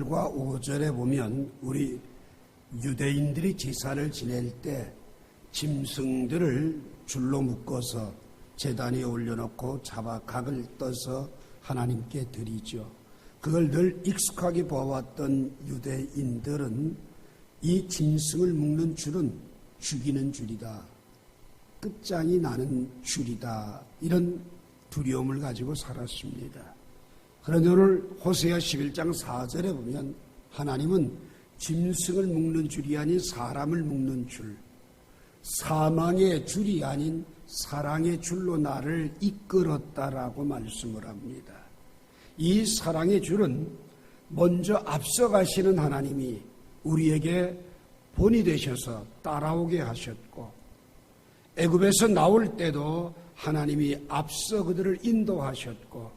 4절과 5절에 보면 우리 유대인들이 제사를 지낼 때 짐승들을 줄로 묶어서 제단 위에 올려놓고 잡아 각을 떠서 하나님께 드리죠. 그걸 늘 익숙하게 보아왔던 유대인들은 이 짐승을 묶는 줄은 죽이는 줄이다, 끝장이 나는 줄이다, 이런 두려움을 가지고 살았습니다. 그런데 오늘 호세아 11장 4절에 보면 하나님은 짐승을 묶는 줄이 아닌 사람을 묶는 줄, 사망의 줄이 아닌 사랑의 줄로 나를 이끌었다라고 말씀을 합니다. 이 사랑의 줄은 먼저 앞서가시는 하나님이 우리에게 본이 되셔서 따라오게 하셨고, 애굽에서 나올 때도 하나님이 앞서 그들을 인도하셨고,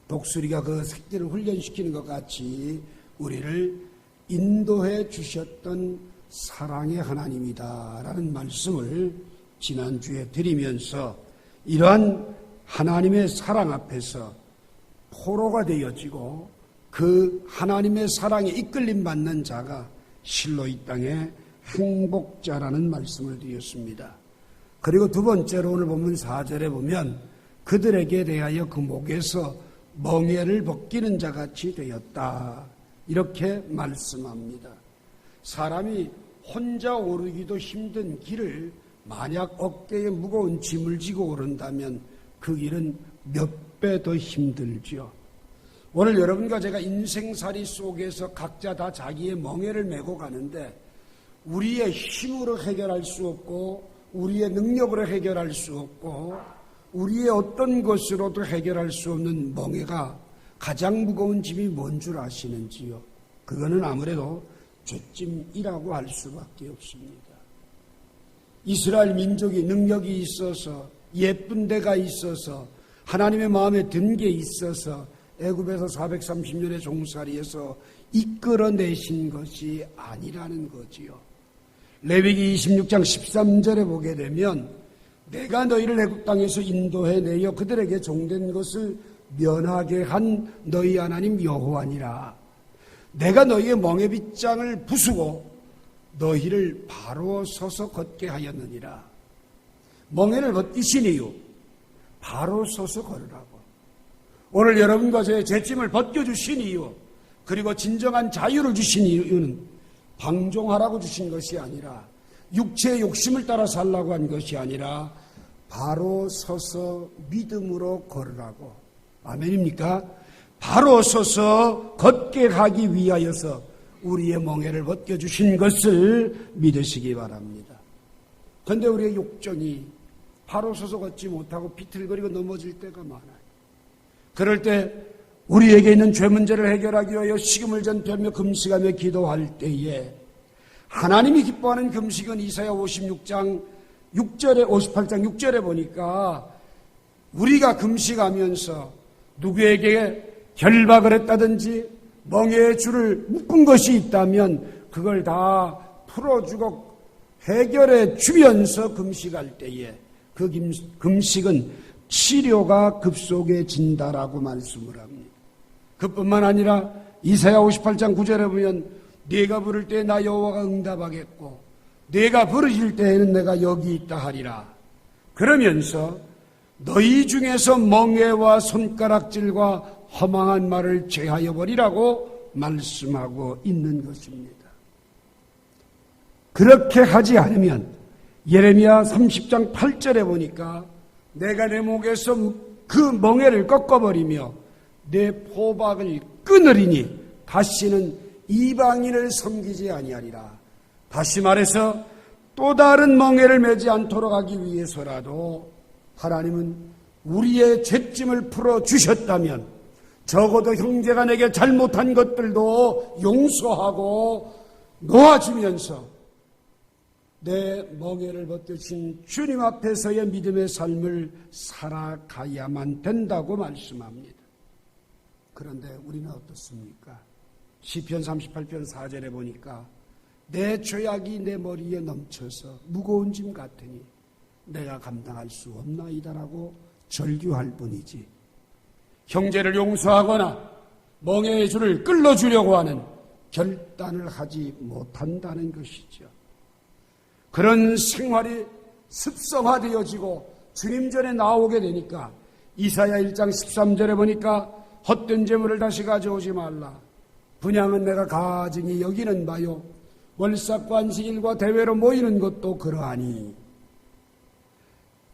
독수리가 그 새끼를 훈련시키는 것 같이 우리를 인도해 주셨던 사랑의 하나님이다라는 말씀을 지난주에 드리면서, 이러한 하나님의 사랑 앞에서 포로가 되어지고 그 하나님의 사랑에 이끌림 받는 자가 실로 이 땅의 행복자라는 말씀을 드렸습니다. 그리고 두 번째로 오늘 본문 4절에 보면 그들에게 대하여 그 목에서 멍에를 벗기는 자같이 되었다, 이렇게 말씀합니다. 사람이 혼자 오르기도 힘든 길을 만약 어깨에 무거운 짐을 지고 오른다면 그 길은 몇 배 더 힘들죠. 오늘 여러분과 제가 인생살이 속에서 각자 다 자기의 멍에를 메고 가는데, 우리의 힘으로 해결할 수 없고 우리의 능력으로 해결할 수 없고 우리의 어떤 것으로도 해결할 수 없는 멍에가 가장 무거운 짐이 뭔 줄 아시는지요? 그거는 아무래도 죄짐이라고 할 수밖에 없습니다. 이스라엘 민족이 능력이 있어서, 예쁜 데가 있어서, 하나님의 마음에 든 게 있어서 애굽에서 430년의 종살이에서 이끌어내신 것이 아니라는 거지요. 레위기 26장 13절에 보게 되면 내가 너희를 애굽 땅에서 인도해내어 그들에게 종된 것을 면하게 한 너희 하나님 여호와니라. 내가 너희의 멍에 빗장을 부수고 너희를 바로 서서 걷게 하였느니라. 멍에를 벗기신 이유, 바로 서서 걸으라고. 오늘 여러분과 저의 죄짐을 벗겨주신 이유, 그리고 진정한 자유를 주신 이유는 방종하라고 주신 것이 아니라, 육체의 욕심을 따라 살라고 한 것이 아니라 바로 서서 믿음으로 걸으라고. 아멘입니까? 바로 서서 걷게 하기 위하여서 우리의 멍에를 벗겨주신 것을 믿으시기 바랍니다. 그런데 우리의 욕정이 바로 서서 걷지 못하고 비틀거리고 넘어질 때가 많아요. 그럴 때 우리에게 있는 죄 문제를 해결하기 위하여 식음을 전폐하며 금식하며 기도할 때에 하나님이 기뻐하는 금식은 이사야 58장 6절에 보니까 우리가 금식하면서 누구에게 결박을 했다든지 멍에의 줄을 묶은 것이 있다면 그걸 다 풀어주고 해결해 주면서 금식할 때에 그 금식은 치료가 급속해진다라고 말씀을 합니다. 그뿐만 아니라 이사야 58장 9절에 보면 네가 부를 때 나 여호와가 응답하겠고 네가 부르실 때에는 내가 여기 있다 하리라. 그러면서 너희 중에서 멍에와 손가락질과 허망한 말을 제하여 버리라고 말씀하고 있는 것입니다. 그렇게 하지 않으면 예레미야 30장 8절에 보니까 내가 내 목에서 그 멍에를 꺾어버리며 내 포박을 끊으리니 다시는 이방인을 섬기지 아니하리라. 다시 말해서 또 다른 멍에를 매지 않도록 하기 위해서라도 하나님은 우리의 죄짐을 풀어주셨다면 적어도 형제가 내게 잘못한 것들도 용서하고 놓아주면서 내 멍에를 벗겨주신 주님 앞에서의 믿음의 삶을 살아가야만 된다고 말씀합니다. 그런데 우리는 어떻습니까? 시편 38편 4절에 보니까 내 죄악이 내 머리에 넘쳐서 무거운 짐 같으니 내가 감당할 수 없나이다라고 절규할 뿐이지, 형제를 용서하거나 멍에의 줄을 끌어주려고 하는 결단을 하지 못한다는 것이죠. 그런 생활이 습성화되어지고 주님 전에 나오게 되니까 이사야 1장 13절에 보니까 헛된 재물을 다시 가져오지 말라. 분향은 내가 가증히 여기는 바요. 월삭과 안식일과 대회로 모이는 것도 그러하니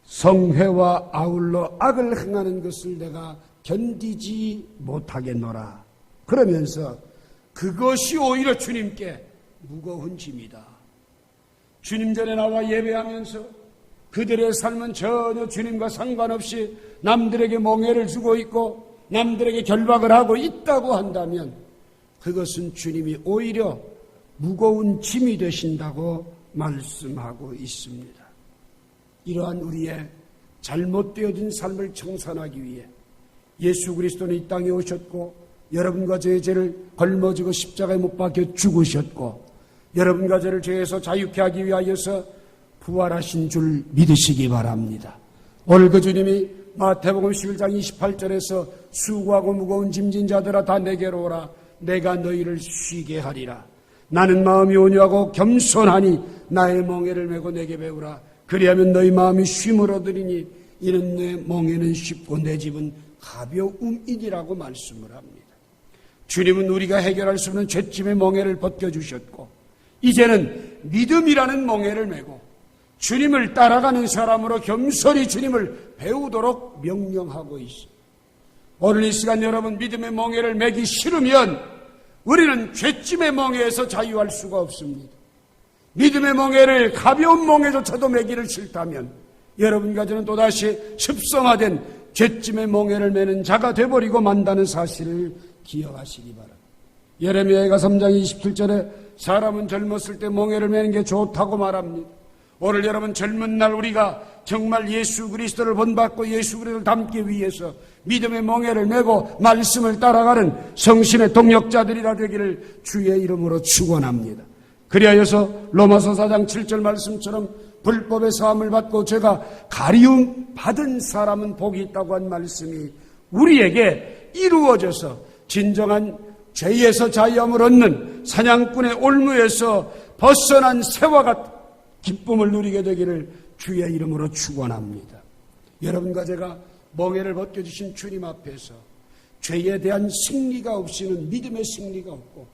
성회와 아울러 악을 행하는 것을 내가 견디지 못하겠노라. 그러면서 그것이 오히려 주님께 무거운 짐이다. 주님 전에 나와 예배하면서 그들의 삶은 전혀 주님과 상관없이 남들에게 멍해를 주고 있고 남들에게 결박을 하고 있다고 한다면 그것은 주님이 오히려 무거운 짐이 되신다고 말씀하고 있습니다. 이러한 우리의 잘못되어진 삶을 청산하기 위해 예수 그리스도는 이 땅에 오셨고 여러분과 저의 죄를 걸머지고 십자가에 못 박혀 죽으셨고 여러분과 저를 죄에서 자유케 하기 위하여서 부활하신 줄 믿으시기 바랍니다. 오늘 그 주님이 마태복음 11장 28절에서 수고하고 무거운 짐진 자들아 다 내게로 오라. 내가 너희를 쉬게 하리라. 나는 마음이 온유하고 겸손하니 나의 멍에를 메고 내게 배우라. 그리하면 너희 마음이 쉼을 얻으리니 이는 내 멍에는 쉽고 내 집은 가벼움이니라고 말씀을 합니다. 주님은 우리가 해결할 수 없는 죄짐의 멍에를 벗겨주셨고 이제는 믿음이라는 멍에를 메고 주님을 따라가는 사람으로 겸손히 주님을 배우도록 명령하고 있습니다. 오늘 이 시간 여러분 믿음의 멍에를 메기 싫으면 우리는 죄짐의 멍에에서 자유할 수가 없습니다. 믿음의 멍에를 가벼운 멍에조차도 메기를 싫다면 여러분과 저는 또다시 습성화된 죄짐의 멍에를 메는 자가 되어버리고 만다는 사실을 기억하시기 바랍니다. 예레미야가 3장 27절에 사람은 젊었을 때 멍에를 메는 게 좋다고 말합니다. 오늘 여러분 젊은 날 우리가 정말 예수 그리스도를 본받고 예수 그리스도를 닮기 위해서 믿음의 멍에를 메고 말씀을 따라가는 성신의 동역자들이라 되기를 주의 이름으로 축원합니다. 그리하여서 로마서 4장 7절 말씀처럼 불법의 사함을 받고 죄가 가리움 받은 사람은 복이 있다고 한 말씀이 우리에게 이루어져서 진정한 죄에서 자유함을 얻는 사냥꾼의 올무에서 벗어난 새와 같은 기쁨을 누리게 되기를 주의 이름으로 축원합니다. 여러분과 제가 멍에를 벗겨주신 주님 앞에서 죄에 대한 승리가 없이는 믿음의 승리가 없고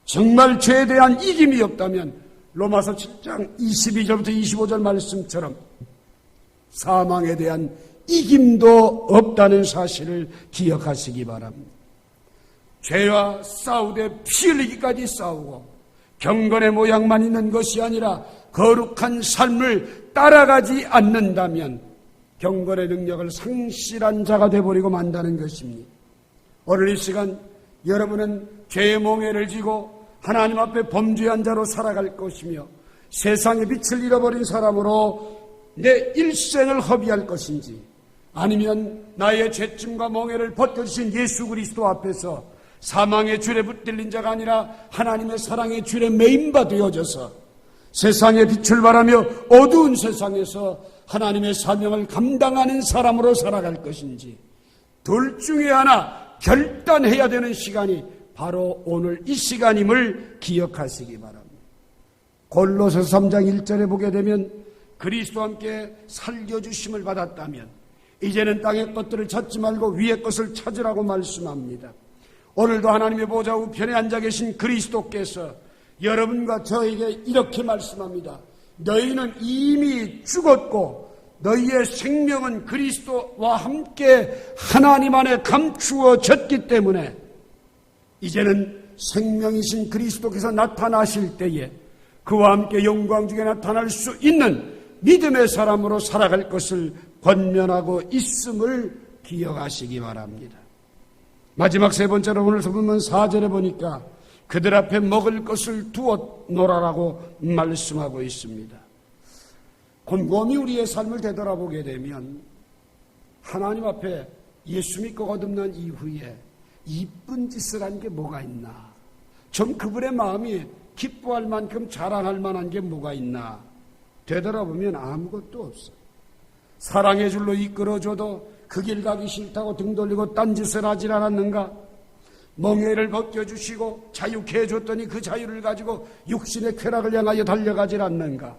정말 죄에 대한 이김이 없다면 로마서 7장 22절부터 25절 말씀처럼 사망에 대한 이김도 없다는 사실을 기억하시기 바랍니다. 죄와 싸우되 피 흘리기까지 싸우고 경건의 모양만 있는 것이 아니라 거룩한 삶을 따라가지 않는다면 경건의 능력을 상실한 자가 되어버리고 만다는 것입니다. 오늘 이 시간 여러분은 죄의 멍에를 지고 하나님 앞에 범죄한 자로 살아갈 것이며 세상의 빛을 잃어버린 사람으로 내 일생을 허비할 것인지 아니면 나의 죄짐과 멍에를 벗겨주신 예수 그리스도 앞에서 사망의 줄에 붙들린 자가 아니라 하나님의 사랑의 줄에 매인바 되어져서 세상의 빛을 발하며 어두운 세상에서 하나님의 사명을 감당하는 사람으로 살아갈 것인지 둘 중에 하나 결단해야 되는 시간이 바로 오늘 이 시간임을 기억하시기 바랍니다. 골로새서 3장 1절에 보게 되면 그리스도와 함께 살려주심을 받았다면 이제는 땅의 것들을 찾지 말고 위의 것을 찾으라고 말씀합니다. 오늘도 하나님의 보좌 우편에 앉아 계신 그리스도께서 여러분과 저에게 이렇게 말씀합니다. 너희는 이미 죽었고 너희의 생명은 그리스도와 함께 하나님 안에 감추어졌기 때문에 이제는 생명이신 그리스도께서 나타나실 때에 그와 함께 영광 중에 나타날 수 있는 믿음의 사람으로 살아갈 것을 권면하고 있음을 기억하시기 바랍니다. 마지막 세 번째로 오늘 본문 4절에 보니까 그들 앞에 먹을 것을 두어 놓으라고 말씀하고 있습니다. 곰곰이 우리의 삶을 되돌아보게 되면 하나님 앞에 예수 믿고 거듭난 이후에 이쁜 짓을 한 게 뭐가 있나? 좀 그분의 마음이 기뻐할 만큼 자랑할 만한 게 뭐가 있나? 되돌아보면 아무것도 없어요. 사랑의 줄로 이끌어줘도 그 길 가기 싫다고 등 돌리고 딴짓을 하질 않았는가? 멍에를 벗겨주시고 자유케 해줬더니 그 자유를 가지고 육신의 쾌락을 향하여 달려가질 않는가?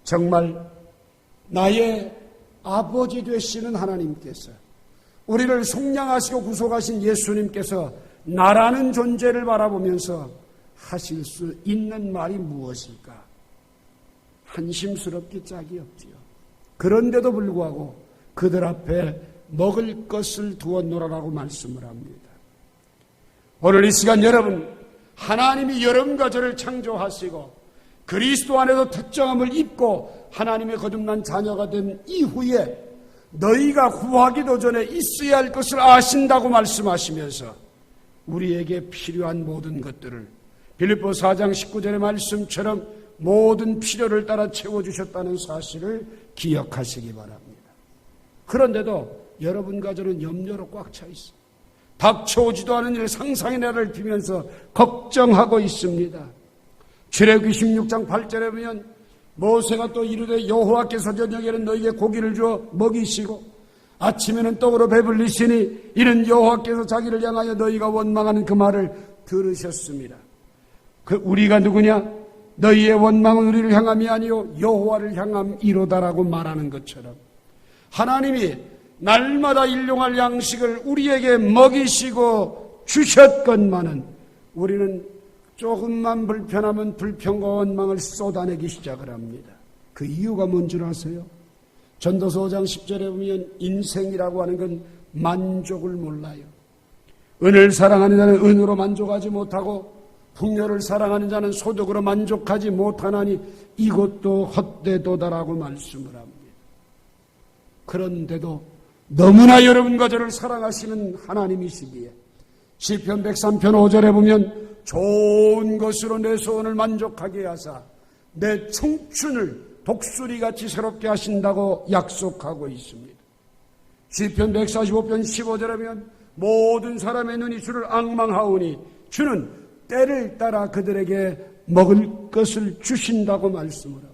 정말 나의 아버지 되시는 하나님께서, 우리를 속량하시고 구속하신 예수님께서 나라는 존재를 바라보면서 하실 수 있는 말이 무엇일까? 한심스럽기 짝이 없지요. 그런데도 불구하고 그들 앞에 먹을 것을 두었노라라고 말씀을 합니다. 오늘 이 시간 여러분, 하나님이 여러분과 저를 창조하시고 그리스도 안에서 특정함을 입고 하나님의 거듭난 자녀가 된 이후에 너희가 구하기도 전에 있어야 할 것을 아신다고 말씀하시면서 우리에게 필요한 모든 것들을 빌립보 4장 19절의 말씀처럼 모든 필요를 따라 채워주셨다는 사실을 기억하시기 바랍니다. 그런데도 여러분과 저는 염려로 꽉 차 있습니다. 닥쳐오지도 않은 일, 상상의 나라를 피면서 걱정하고 있습니다. 출애굽기 16장 8절에 보면 모세가 또 이르되 여호와께서 저녁에는 너희에게 고기를 주어 먹이시고 아침에는 떡으로 배불리시니 이는 여호와께서 자기를 향하여 너희가 원망하는 그 말을 들으셨습니다. 우리가 누구냐? 너희의 원망은 우리를 향함이 아니요 여호와를 향함이로다라고 말하는 것처럼 하나님이 날마다 일용할 양식을 우리에게 먹이시고 주셨건만은 우리는 조금만 불편하면 불평과 원망을 쏟아내기 시작을 합니다. 그 이유가 뭔 줄 아세요? 전도서 5장 10절에 보면 인생이라고 하는 건 만족을 몰라요. 은을 사랑하는 자는 은으로 만족하지 못하고 풍요를 사랑하는 자는 소득으로 만족하지 못하나니 이것도 헛되도다라고 말씀을 합니다. 그런데도 너무나 여러분과 저를 사랑하시는 하나님이시기에 시편 103편 5절에 보면 좋은 것으로 내 소원을 만족하게 하사 내 청춘을 독수리같이 새롭게 하신다고 약속하고 있습니다. 시편 145편 15절에 보면 모든 사람의 눈이 주를 앙망하오니 주는 때를 따라 그들에게 먹을 것을 주신다고 말씀을 합니다.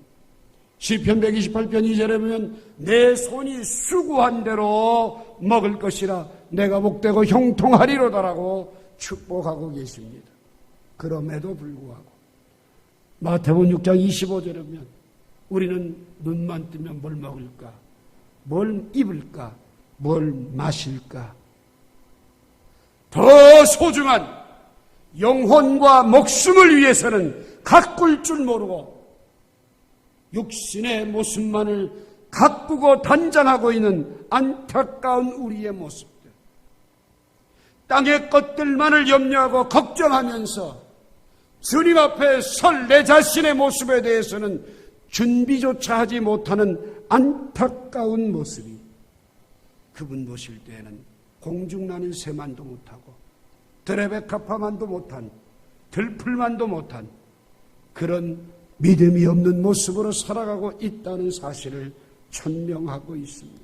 시편 128편 2절에 보면 내 손이 수고한 대로 먹을 것이라 내가 복되고 형통하리로다라고 축복하고 계십니다. 그럼에도 불구하고 마태복음 6장 25절에 보면 우리는 눈만 뜨면 뭘 먹을까? 뭘 입을까? 뭘 마실까? 더 소중한 영혼과 목숨을 위해서는 가꿀 줄 모르고 육신의 모습만을 가꾸고 단장하고 있는 안타까운 우리의 모습들, 땅의 것들만을 염려하고 걱정하면서 주님 앞에 설 내 자신의 모습에 대해서는 준비조차 하지 못하는 안타까운 모습이, 그분 보실 때에는 공중나는 새만도 못하고 드레베카파만도 못한, 들풀만도 못한 그런 믿음이 없는 모습으로 살아가고 있다는 사실을 천명하고 있습니다.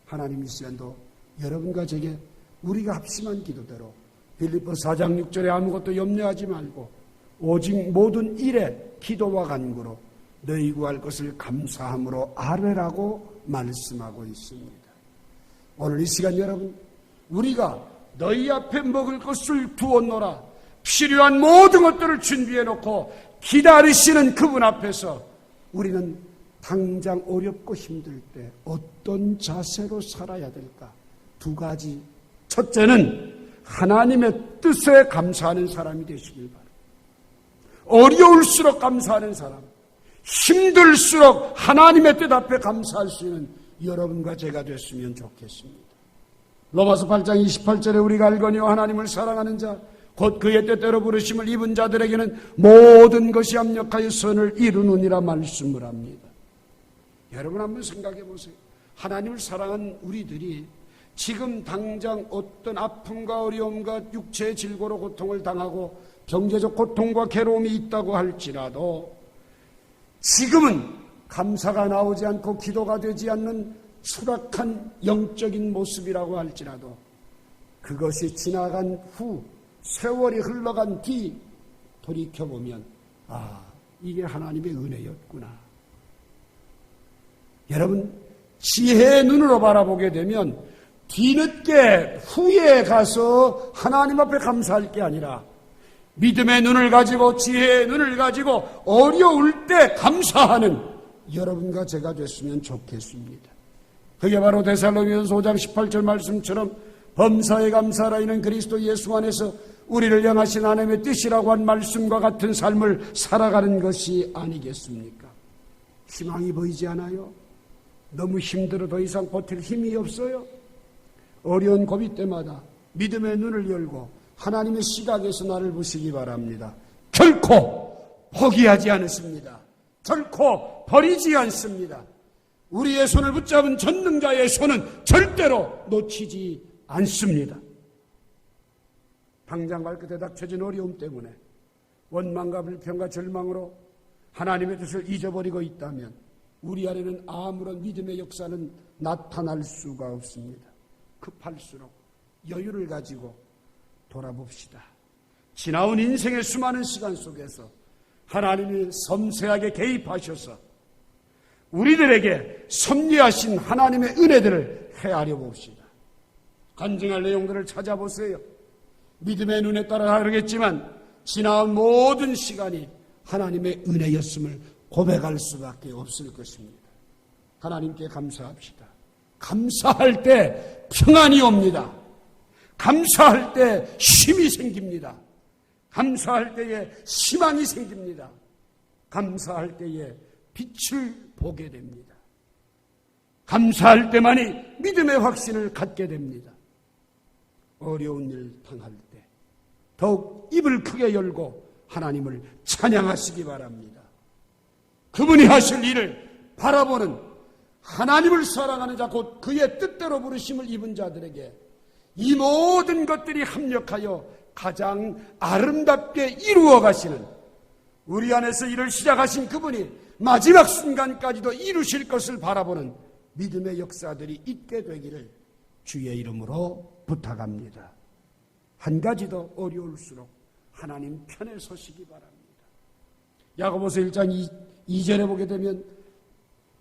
하나님 이 시간도 여러분과 제게 우리가 합심한 기도대로 빌립보 4장 6절에 아무것도 염려하지 말고 오직 모든 일에 기도와 간구로 너희 구할 것을 감사함으로 아뢰라고 말씀하고 있습니다. 오늘 이 시간 여러분, 우리가 너희 앞에 먹을 것을 두었노라, 필요한 모든 것들을 준비해 놓고 기다리시는 그분 앞에서 우리는 당장 어렵고 힘들 때 어떤 자세로 살아야 될까? 두 가지. 첫째는 하나님의 뜻에 감사하는 사람이 되시길 바랍니다. 어려울수록 감사하는 사람, 힘들수록 하나님의 뜻 앞에 감사할 수 있는 여러분과 제가 됐으면 좋겠습니다. 로마서 8장 28절에 우리가 알거니와 하나님을 사랑하는 자 곧 그의 뜻대로 부르심을 입은 자들에게는 모든 것이 합력하여 선을 이루느니라 말씀을 합니다. 여러분 한번 생각해 보세요. 하나님을 사랑한 우리들이 지금 당장 어떤 아픔과 어려움과 육체의 질고로 고통을 당하고 경제적 고통과 괴로움이 있다고 할지라도 지금은 감사가 나오지 않고 기도가 되지 않는 추락한 영적인 모습이라고 할지라도 그것이 지나간 후 세월이 흘러간 뒤 돌이켜보면 이게 하나님의 은혜였구나. 여러분 지혜의 눈으로 바라보게 되면 뒤늦게 후에 가서 하나님 앞에 감사할 게 아니라 믿음의 눈을 가지고 지혜의 눈을 가지고 어려울 때 감사하는 여러분과 제가 됐으면 좋겠습니다. 그게 바로 데살로니가서 5장 18절 말씀처럼 범사에 감사하라 이는 그리스도 예수 안에서 우리를 향하신 하나님의 뜻이라고 한 말씀과 같은 삶을 살아가는 것이 아니겠습니까? 희망이 보이지 않아요? 너무 힘들어 더 이상 버틸 힘이 없어요? 어려운 고비 때마다 믿음의 눈을 열고 하나님의 시각에서 나를 보시기 바랍니다. 결코 포기하지 않습니다. 결코 버리지 않습니다. 우리의 손을 붙잡은 전능자의 손은 절대로 놓치지 않습니다. 당장 발끝에 닥쳐진 어려움 때문에 원망과 불평과 절망으로 하나님의 뜻을 잊어버리고 있다면 우리 안에는 아무런 믿음의 역사는 나타날 수가 없습니다. 급할수록 여유를 가지고 돌아봅시다. 지나온 인생의 수많은 시간 속에서 하나님이 섬세하게 개입하셔서 우리들에게 섭리하신 하나님의 은혜들을 헤아려 봅시다. 간증할 내용들을 찾아보세요. 믿음의 눈에 따라 다르겠지만 지나온 모든 시간이 하나님의 은혜였음을 고백할 수밖에 없을 것입니다. 하나님께 감사합시다. 감사할 때 평안이 옵니다. 감사할 때 쉼이 생깁니다. 감사할 때에 희망이 생깁니다. 감사할 때에 빛을 보게 됩니다. 감사할 때만이 믿음의 확신을 갖게 됩니다. 어려운 일 당할 때 더욱 입을 크게 열고 하나님을 찬양하시기 바랍니다. 그분이 하실 일을 바라보는 하나님을 사랑하는 자 곧 그의 뜻대로 부르심을 입은 자들에게 이 모든 것들이 합력하여 가장 아름답게 이루어 가시는 우리 안에서 일을 시작하신 그분이 마지막 순간까지도 이루실 것을 바라보는 믿음의 역사들이 있게 되기를 주의 이름으로 부탁합니다. 한 가지 더 어려울수록 하나님 편에 서시기 바랍니다. 야고보서 1장 2절에 보게 되면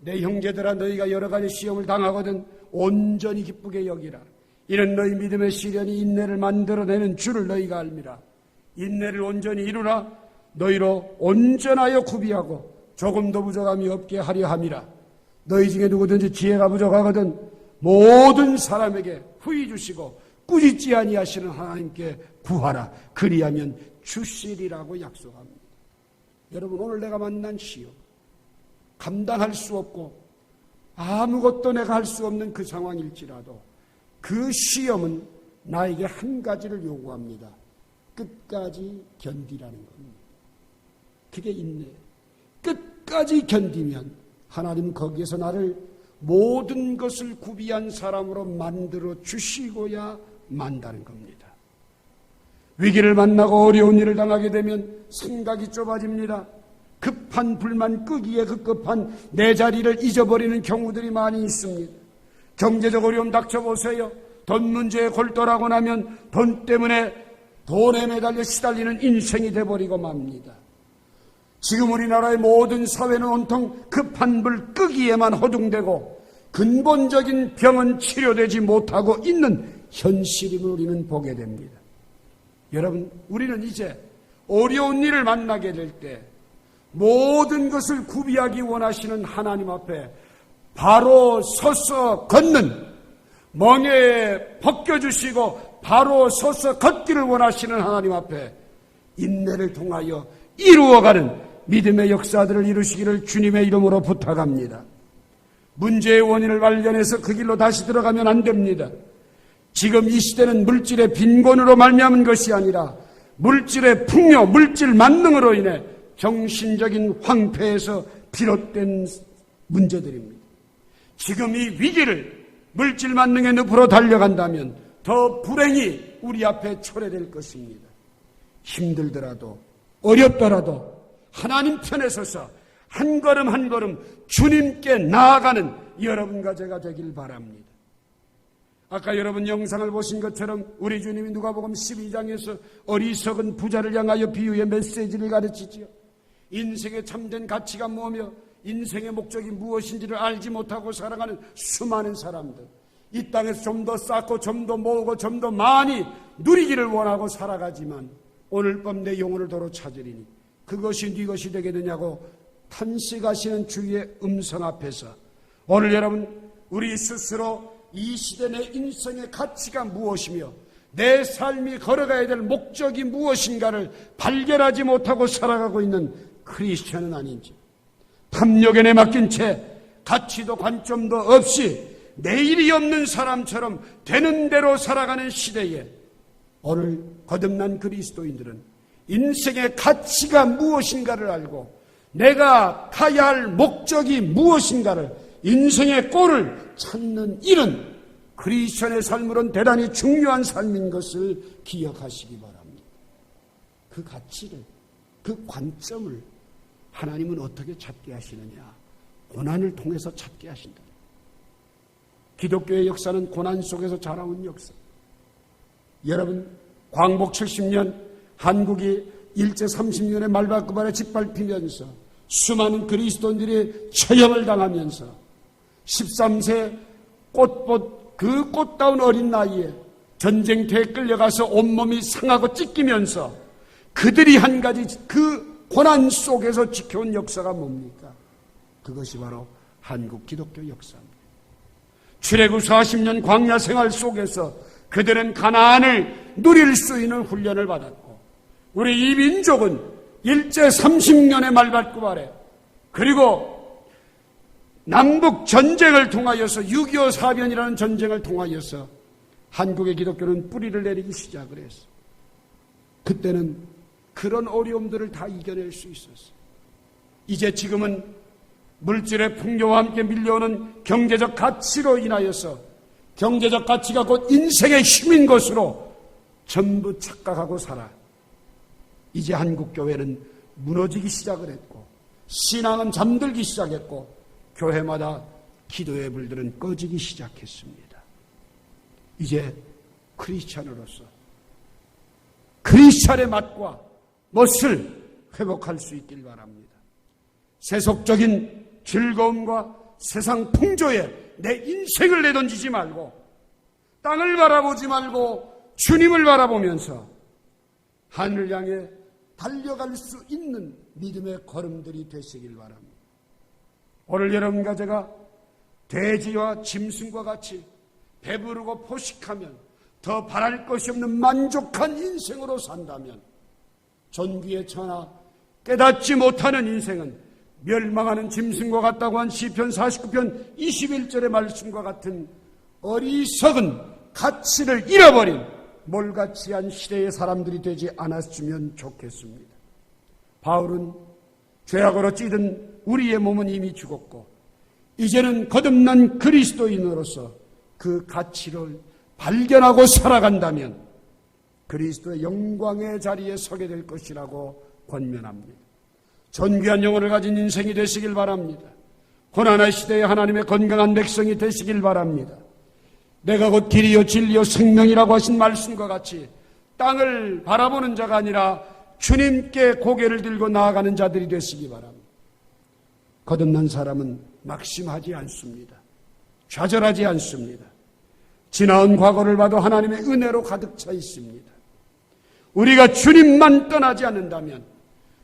내 형제들아 너희가 여러 가지 시험을 당하거든 온전히 기쁘게 여기라. 이는 너희 믿음의 시련이 인내를 만들어내는 줄을 너희가 알미라. 인내를 온전히 이루라. 너희로 온전하여 구비하고 조금도 부족함이 없게 하려 함이라. 너희 중에 누구든지 지혜가 부족하거든 모든 사람에게 후히 주시고 꾸짖지 아니하시는 하나님께 구하라. 그리하면 주시리라고 약속합니다. 여러분 오늘 내가 만난 시험 감당할 수 없고 아무것도 내가 할 수 없는 그 상황일지라도 그 시험은 나에게 한 가지를 요구합니다. 끝까지 견디라는 겁니다. 그게 인내. 끝까지 견디면 하나님 거기에서 나를 모든 것을 구비한 사람으로 만들어 주시고야 만다는 겁니다. 위기를 만나고 어려운 일을 당하게 되면 생각이 좁아집니다. 급한 불만 끄기에 급급한 내 자리를 잊어버리는 경우들이 많이 있습니다. 경제적 어려움 닥쳐보세요. 돈 문제에 골똘하고 나면 돈 때문에 돈에 매달려 시달리는 인생이 돼버리고 맙니다. 지금 우리나라의 모든 사회는 온통 급한 불 끄기에만 허둥대고 근본적인 병은 치료되지 못하고 있는 현실임을 우리는 보게 됩니다. 여러분, 우리는 이제 어려운 일을 만나게 될 때 모든 것을 구비하기 원하시는 하나님 앞에 바로 서서 걷는 멍에 벗겨주시고 바로 서서 걷기를 원하시는 하나님 앞에 인내를 통하여 이루어가는 믿음의 역사들을 이루시기를 주님의 이름으로 부탁합니다. 문제의 원인을 발견해서 그 길로 다시 들어가면 안 됩니다. 지금 이 시대는 물질의 빈곤으로 말미암은 것이 아니라 물질의 풍요, 물질 만능으로 인해 정신적인 황폐에서 비롯된 문제들입니다. 지금 이 위기를 물질 만능의 늪으로 달려간다면 더 불행이 우리 앞에 초래될 것입니다. 힘들더라도 어렵더라도 하나님 편에 서서 한 걸음 한 걸음 주님께 나아가는 여러분과 제가 되길 바랍니다. 아까 여러분 영상을 보신 것처럼 우리 주님이 누가복음 12장에서 어리석은 부자를 향하여 비유의 메시지를 가르치지요. 인생의 참된 가치가 뭐며 인생의 목적이 무엇인지를 알지 못하고 살아가는 수많은 사람들, 이 땅에서 좀 더 쌓고 좀 더 모으고 좀 더 많이 누리기를 원하고 살아가지만 오늘 밤 내 영혼을 도로 찾으리니 그것이 네 것이 되겠느냐고 탄식하시는 주의 음성 앞에서 오늘 여러분 우리 스스로 이 시대 내 인생의 가치가 무엇이며 내 삶이 걸어가야 될 목적이 무엇인가를 발견하지 못하고 살아가고 있는 크리스천은 아닌지, 탐욕에 맡긴 채 가치도 관점도 없이 내일이 없는 사람처럼 되는 대로 살아가는 시대에 오늘 거듭난 그리스도인들은 인생의 가치가 무엇인가를 알고 내가 가야 할 목적이 무엇인가를, 인생의 꼴을 찾는 일은 크리스천의 삶으로는 대단히 중요한 삶인 것을 기억하시기 바랍니다. 그 가치를, 그 관점을 하나님은 어떻게 찾게 하시느냐? 고난을 통해서 찾게 하신다. 기독교의 역사는 고난 속에서 자라온 역사. 여러분, 광복 70년 한국이 일제 30년의 말바꾸발에 짓밟히면서 수많은 그리스도인들이 처형을 당하면서 13세 그 꽃다운 어린 나이에 전쟁터에 끌려가서 온몸이 상하고 찢기면서 그들이 한 가지 그 고난 속에서 지켜온 역사가 뭡니까? 그것이 바로 한국 기독교 역사입니다. 출애굽 40년 광야 생활 속에서 그들은 가나안을 누릴 수 있는 훈련을 받았고, 우리 이 민족은 일제 30년의 말발굽 그리고 남북 전쟁을 통하여서 6.25 사변이라는 전쟁을 통하여서 한국의 기독교는 뿌리를 내리기 시작을 했어. 그때는 그런 어려움들을 다 이겨낼 수 있었어. 이제 지금은 물질의 풍요와 함께 밀려오는 경제적 가치로 인하여서 경제적 가치가 곧 인생의 힘인 것으로 전부 착각하고 살아. 이제 한국교회는 무너지기 시작을 했고 신앙은 잠들기 시작했고 교회마다 기도의 불들은 꺼지기 시작했습니다. 이제 크리스찬으로서 크리스찬의 맛과 멋을 회복할 수 있길 바랍니다. 세속적인 즐거움과 세상 풍조에 내 인생을 내던지지 말고 땅을 바라보지 말고 주님을 바라보면서 하늘을 향해 달려갈 수 있는 믿음의 걸음들이 되시길 바랍니다. 오늘 여러분과 제가 돼지와 짐승과 같이 배부르고 포식하면 더 바랄 것이 없는 만족한 인생으로 산다면 존귀에 처하나 깨닫지 못하는 인생은 멸망하는 짐승과 같다고 한 시편 49편 21절의 말씀과 같은 어리석은 가치를 잃어버린 몰가치한 시대의 사람들이 되지 않았으면 좋겠습니다. 바울은 죄악으로 찌든 우리의 몸은 이미 죽었고 이제는 거듭난 그리스도인으로서 그 가치를 발견하고 살아간다면 그리스도의 영광의 자리에 서게 될 것이라고 권면합니다. 존귀한 영혼을 가진 인생이 되시길 바랍니다. 고난의 시대에 하나님의 건강한 백성이 되시길 바랍니다. 내가 곧 길이요 진리요 생명이라고 하신 말씀과 같이 땅을 바라보는 자가 아니라 주님께 고개를 들고 나아가는 자들이 되시기 바랍니다. 거듭난 사람은 낙심하지 않습니다. 좌절하지 않습니다. 지나온 과거를 봐도 하나님의 은혜로 가득 차 있습니다. 우리가 주님만 떠나지 않는다면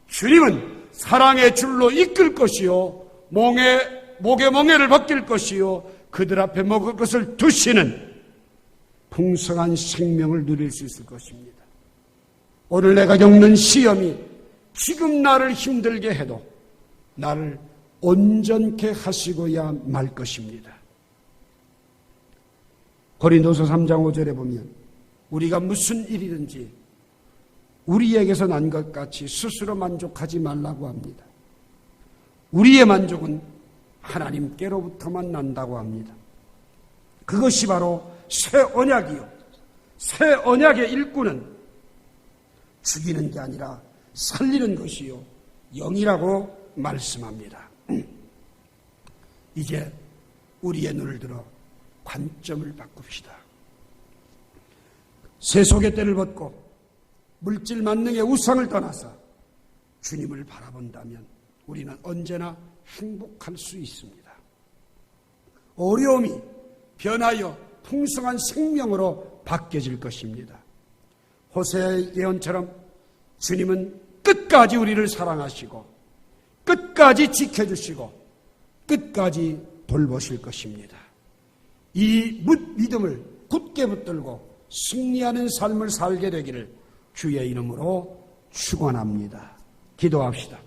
주님은 사랑의 줄로 이끌 것이요 목에 멍에를 벗길 것이요 그들 앞에 먹을 것을 두시는 풍성한 생명을 누릴 수 있을 것입니다. 오늘 내가 겪는 시험이 지금 나를 힘들게 해도 나를 온전케 하시고야 말 것입니다. 고린도서 3장 5절에 보면 우리가 무슨 일이든지 우리에게서 난 것 같이 스스로 만족하지 말라고 합니다. 우리의 만족은 하나님께로부터만 난다고 합니다. 그것이 바로 새 언약이요. 새 언약의 일꾼은 죽이는 게 아니라 살리는 것이요 영이라고 말씀합니다. 이제 우리의 눈을 들어 관점을 바꿉시다. 세속의 때를 벗고 물질 만능의 우상을 떠나서 주님을 바라본다면 우리는 언제나 행복할 수 있습니다. 어려움이 변하여 풍성한 생명으로 바뀌어질 것입니다. 호세아의 예언처럼 주님은 끝까지 우리를 사랑하시고 끝까지 지켜주시고 끝까지 돌보실 것입니다. 이 믿음을 굳게 붙들고 승리하는 삶을 살게 되기를 주의 이름으로 축원합니다. 기도합시다.